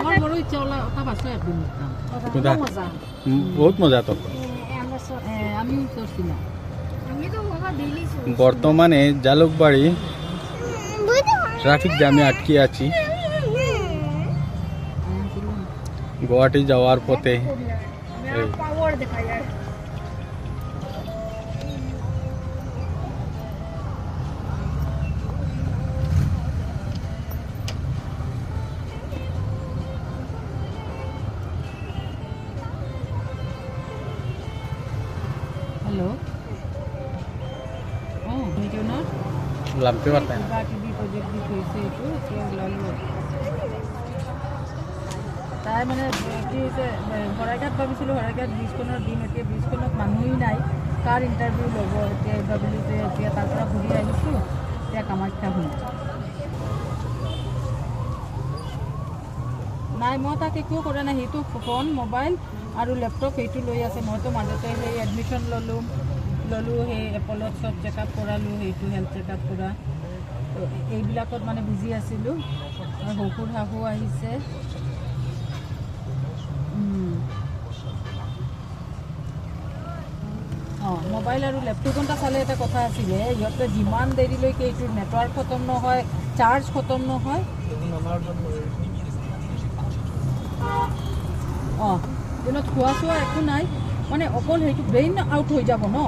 আমার বড় ইচ্ছা হলো ওটা ভাষা একদিন নিতাম বহুত মজা তো আমিও করছি না বর্তমানে জালুকবাড়ি ট্রাফিক জ্যামে আটকে আছি গুয়াহাটি যাওয়ার পথে হ্যালো ও ভিডিও না লাভতে পারতেন বাকি প্রজেক্ট দিতে হয়েছে একটু তাই মানে কি হৈছে শৰাইঘাট ভাবিছিলোঁ শৰাইঘাট ব্ৰিজখনৰ দিন এতিয়া ব্ৰিজখনত মানুহেই নাই কাৰ ইণ্টাৰভিউ ল'ব এতিয়া ভাবিলোঁ যে এতিয়া তাৰ পৰা ঘূৰি আহিছোঁ এতিয়া কামাখ্যা শুনো নাই মই তাক একো কৰা নাই সেইটো ফোন মোবাইল আৰু লেপটপ সেইটো লৈ আছে মইতো মাজতে সেই এডমিশ্যন ল'লোঁ সেই এপলত চব চেকআপ কৰালোঁ সেইটো হেল্থ চেকআপ কৰা এইবিলাকত মানে বিজি আছিলোঁ আৰু শহুৰ শাহু আহিছে মোবাইল আৰু লেপটপ ঘণ্টা চালে এটা কথা আছিলে ইহঁতে যিমান দেৰিলৈকে এইটোৰ নেটৱৰ্ক খতম নহয় চাৰ্জ খতম নহয় দিনত খোৱা চোৱা একো নাই মানে অকল সেইটো ব্ৰেইন আউট হৈ যাব ন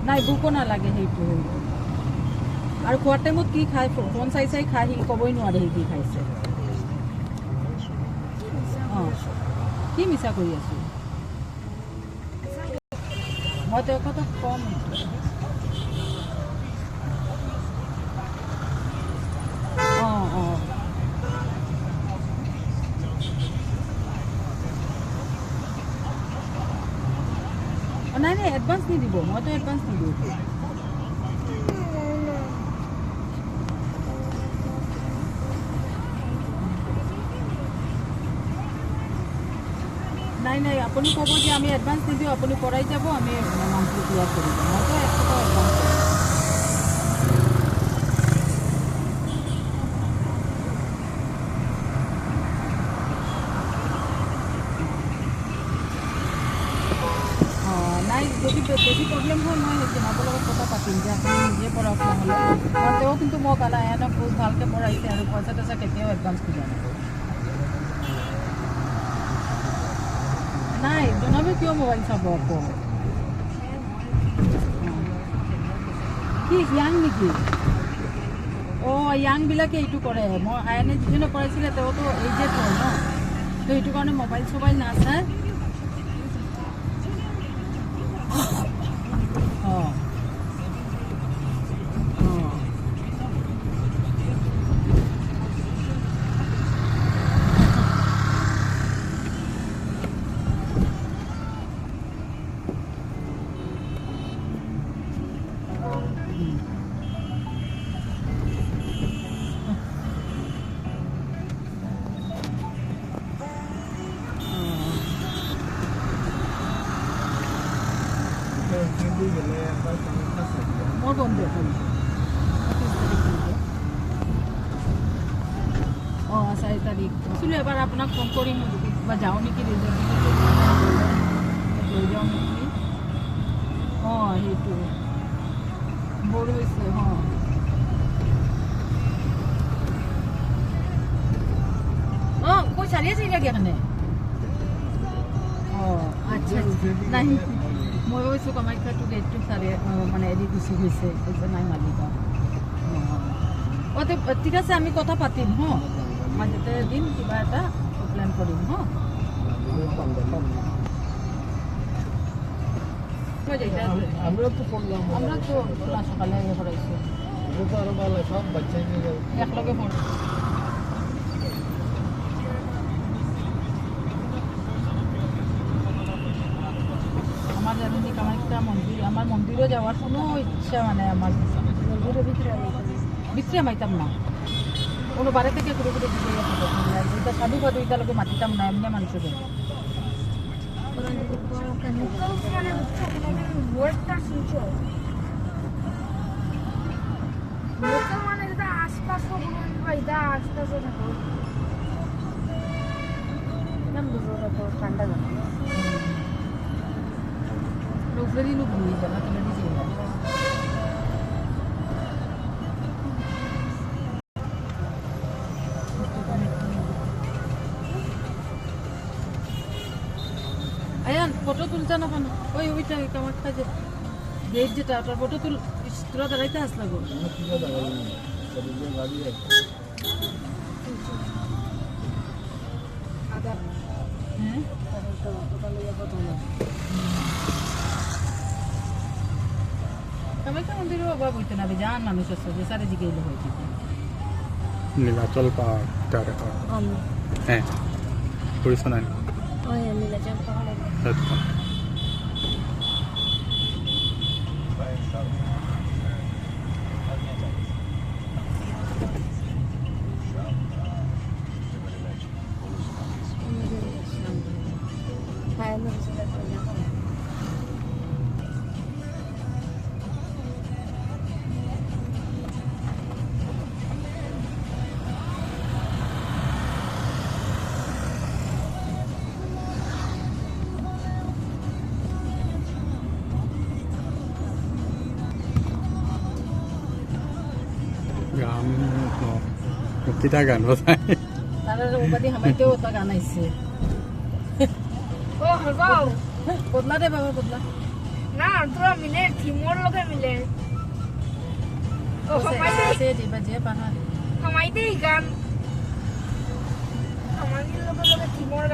নাই ভোকো নালাগে সেইটো আৰু খোৱাৰ টাইমত কি খায় ফোন চাই খাই সি ক'বই নোৱাৰে সি কি খাইছে কি মিছা কৰি আছোঁ মই তেওঁৰ কথা কম নাই এডভান্স নিদিব মইতো এডভান্স নিদিওঁ নাই আপুনি ক'ব যে আমি এডভান্স নিদিওঁ আপুনি কৰাই যাব আমি মান্থলি ক্লিয়াৰ কৰি দিম মইতো 100 টকা এডভান্স নাই যদি বেছি প্ৰব্লেম হয় মই জনাবৰ লগত কথা পাতিম যে আপুনি নিজে পঢ়াওক নহ'লে আৰু তেওঁ কিন্তু মোক এনক বহুত ভালকৈ পঢ়াইছে আৰু পইচা টইচা কেতিয়াও এডভান্স খোজা নাই জনাব কিয় মোবাইল চাব আকৌ কি য়াং নেকি য়াংবিলাকে এইটো কৰে মই আইনে যিজনে কৰাইছিলে তেওঁতো এইজেড হয় ন তো সেইটো কাৰণে মোবাইল চবাইল নাচায় মোৰ বন্ধু অঁ 4 তাৰিখ আছিলোঁ এবাৰ আপোনাক ফোন কৰিম কিবা যাওঁ নেকি ৰিজৰ্ট লৈ যাওঁ নেকি সেইটো বৰ হৈছে কৈ চাৰি আছে লাগে এখানে আচ্ছা নাই মই ভাবিছোঁ কামাখ্যাটো গেটটো চাৰি মানে এৰি গুচি গৈছে নাই মালিকা ঠিক আছে আমি কথা পাতিম মাজতে দিন কিবা এটা প্লেন কৰিম আমরা তো সকালে করাইছি একলগে পড় আমার যেমন কামাখ্যা মন্দির আমার মন্দিরও যাওয়ার কোনো ইচ্ছা মানে আমার মন্দিরের ভিতরে মাইতাম না কোনো বারে থেকে ঘুরে ঘুরে দিয়ে এটা সাধু ফাধু এটালোকে মাতিতাম না এমনি মানুষের আশপাশ নাম দুটোর ওপর ঠান্ডা জানো উপরে দিন ঘুরিয়ে যাবে তুলে দিয়েছি আয়ান ফটো তুলছে না কেন ওইটা আমার কাছে গেট যেটা ওটার ফটো তুল তোরা দাঁড়াইতে আসলা গো আদা হ্যাঁ তো ওটা লইয়া কত না কামাখ্যা মন্দিরের অভাব হইতো না জান মানুষ আছে যে সারে দিকে এলো হইতে নীলাচল পাহাড় তারে পাহাড় আমি হ্যাঁ পড়িস না ওই নীলাচল পাহাড়ে আচ্ছা হ্যাঁ নীলাচল পাহাড়ে গান কিতা গান বোঝায় তারা উপাধি হামাইতেও তা গান আইছে ও হবাও বদলা দে বাবা বদলা না তোরা মিলে থিমোর লগে মিলে ও সে দিবা যে পাহাড় হামাইতেই গান আমাদের লগে লগে থিমোর